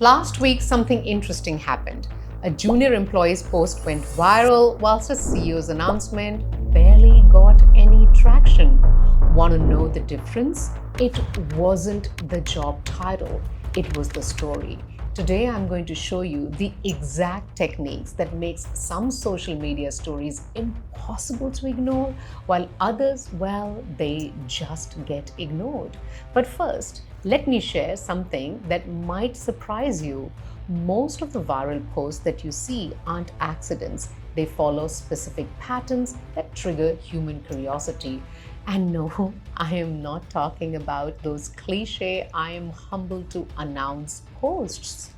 Last week, something interesting happened. A junior employee's post went viral, whilst a CEO's announcement barely got any traction. Want to know the difference? It wasn't the job title, it was the story. Today, I'm going to show you the exact techniques that makes some social media stories impossible to ignore, while others, well, they just get ignored. But first, let me share something that might surprise you. Most of the viral posts that you see aren't accidents. They follow specific patterns that trigger human curiosity. And no, I am not talking about those cliche, I am humble to announce posts.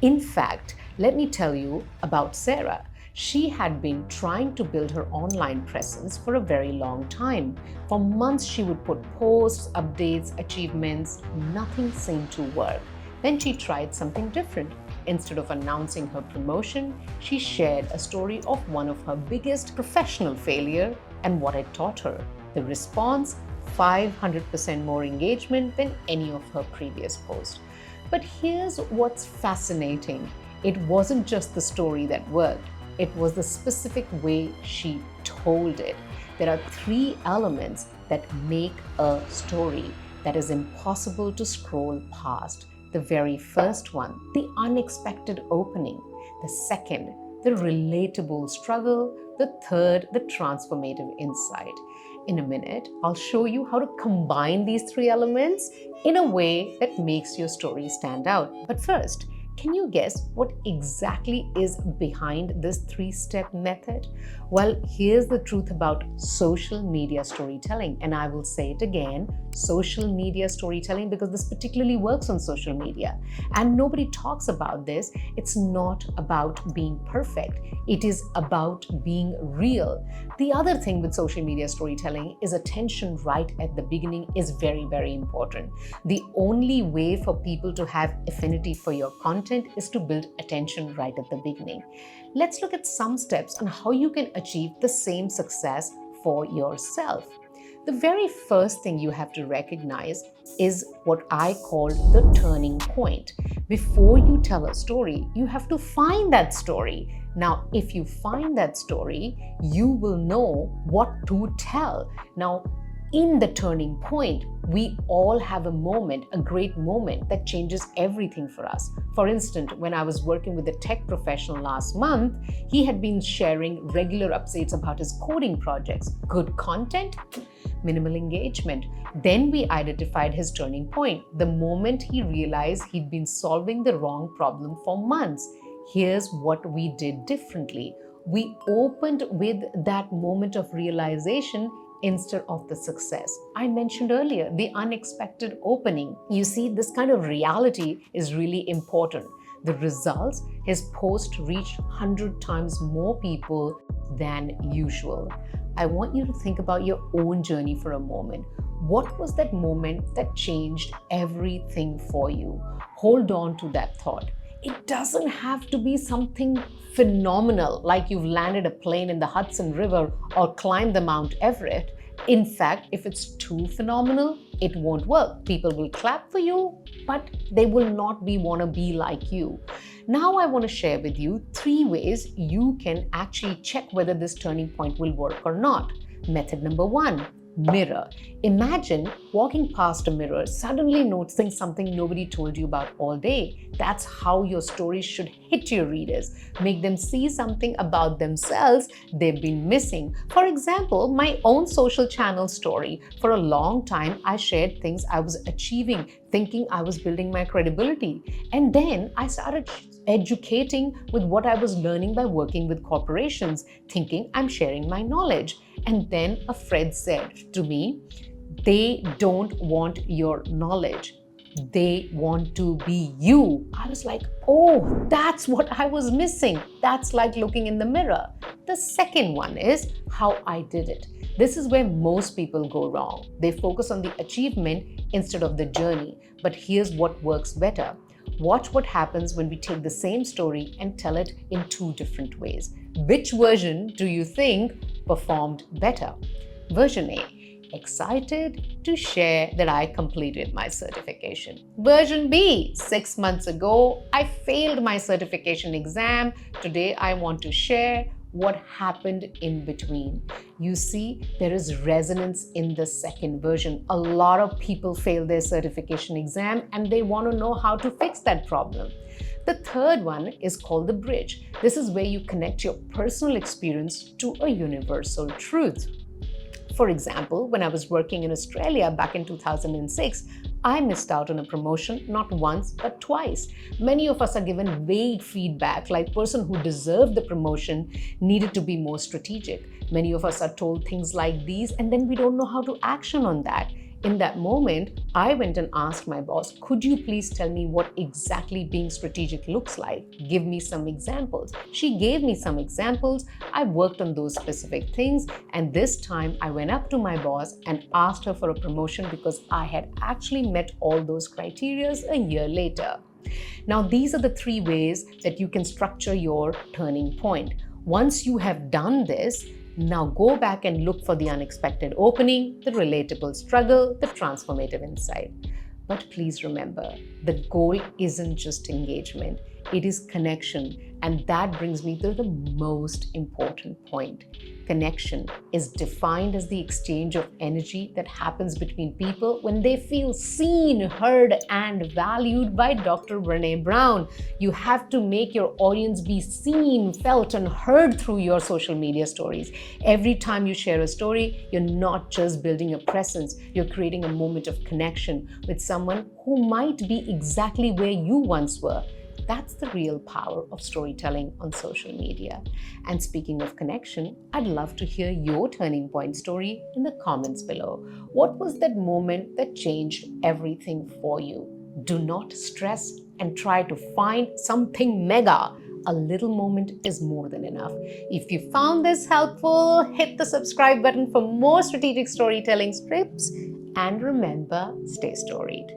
In fact, let me tell you about Sarah. She had been trying to build her online presence for a very long time. For months, she would put posts, updates, achievements. Nothing seemed to work. Then she tried something different. Instead of announcing her promotion, she shared a story of one of her biggest professional failure and what it taught her. The response, 500% more engagement than any of her previous posts. But here's what's fascinating. It wasn't just the story that worked. It was the specific way she told it. There are 3 elements that make a story that is impossible to scroll past. The very first one, the unexpected opening. The second, the relatable struggle. The third, the transformative insight. In a minute, I'll show you how to combine these 3 elements in a way that makes your story stand out. But first, can you guess what exactly is behind this 3-step method? Well, here's the truth about social media storytelling, and I will say it again, social media storytelling, because this particularly works on social media. And nobody talks about this. It's not about being perfect. It is about being real. The other thing with social media storytelling is attention right at the beginning is very, very important. The only way for people to have affinity for your content is to build attention right at the beginning. Let's look at some steps on how you can achieve the same success for yourself. The very first thing you have to recognize is what I call the turning point. Before you tell a story, you have to find that story. Now, if you find that story, you will know what to tell. Now, in the turning point, we all have a moment, a great moment that changes everything for us. For instance, when I was working with a tech professional last month, he had been sharing regular updates about his coding projects. Good content, minimal engagement. Then we identified his turning point, the moment he realized he'd been solving the wrong problem for months. Here's what we did differently. We opened with that moment of realization instead of the success. I mentioned earlier, the unexpected opening. You see, this kind of reality is really important. The results, his post reached 100 times more people than usual. I want you to think about your own journey for a moment. What was that moment that changed everything for you? Hold on to that thought. It doesn't have to be something phenomenal, like you've landed a plane in the Hudson River or climbed the Mount Everest. In fact, if it's too phenomenal, it won't work. People will clap for you, but they will not want to be like you. Now I want to share with you 3 ways you can actually check whether this turning point will work or not. Method number 1. Mirror. Imagine walking past a mirror, suddenly noticing something nobody told you about all day. That's how your story should hit your readers. Make them see something about themselves they've been missing. For example, my own social channel story. For a long time, I shared things I was achieving, thinking I was building my credibility. And then I started educating with what I was learning by working with corporations, thinking I'm sharing my knowledge. And then a friend said to me, they don't want your knowledge. They want to be you. I was like, oh, that's what I was missing. That's like looking in the mirror. The second one is how I did it. This is where most people go wrong. They focus on the achievement instead of the journey. But here's what works better. Watch what happens when we take the same story and tell it in 2 different ways. Which version do you think performed better? Version A. excited to share that I completed my certification. Version B, 6 months ago, I failed my certification exam. Today, I want to share what happened in between. You see, there is resonance in the second version. A lot of people fail their certification exam and they want to know how to fix that problem. The third one is called the bridge. This is where you connect your personal experience to a universal truth. For example, when I was working in Australia back in 2006, I missed out on a promotion not once but twice. Many of us are given vague feedback like person who deserved the promotion needed to be more strategic. Many of us are told things like these and then we don't know how to action on that. In that moment, I went and asked my boss, could you please tell me what exactly being strategic looks like? Give me some examples. She gave me some examples. I worked on those specific things. And this time I went up to my boss and asked her for a promotion because I had actually met all those criteria a year later. Now, these are the three ways that you can structure your turning point. Once you have done this, now go back and look for the unexpected opening, the relatable struggle, the transformative insight. But please remember, the goal isn't just engagement, it is connection. And that brings me to the most important point. Connection is defined as the exchange of energy that happens between people when they feel seen, heard, and valued by Dr. Brené Brown. You have to make your audience be seen, felt, and heard through your social media stories. Every time you share a story, you're not just building a presence, you're creating a moment of connection with someone who might be exactly where you once were. That's the real power of storytelling on social media. And speaking of connection, I'd love to hear your turning point story in the comments below. What was that moment that changed everything for you? Do not stress and try to find something mega. A little moment is more than enough. If you found this helpful, hit the subscribe button for more strategic storytelling scripts. And remember, stay storied.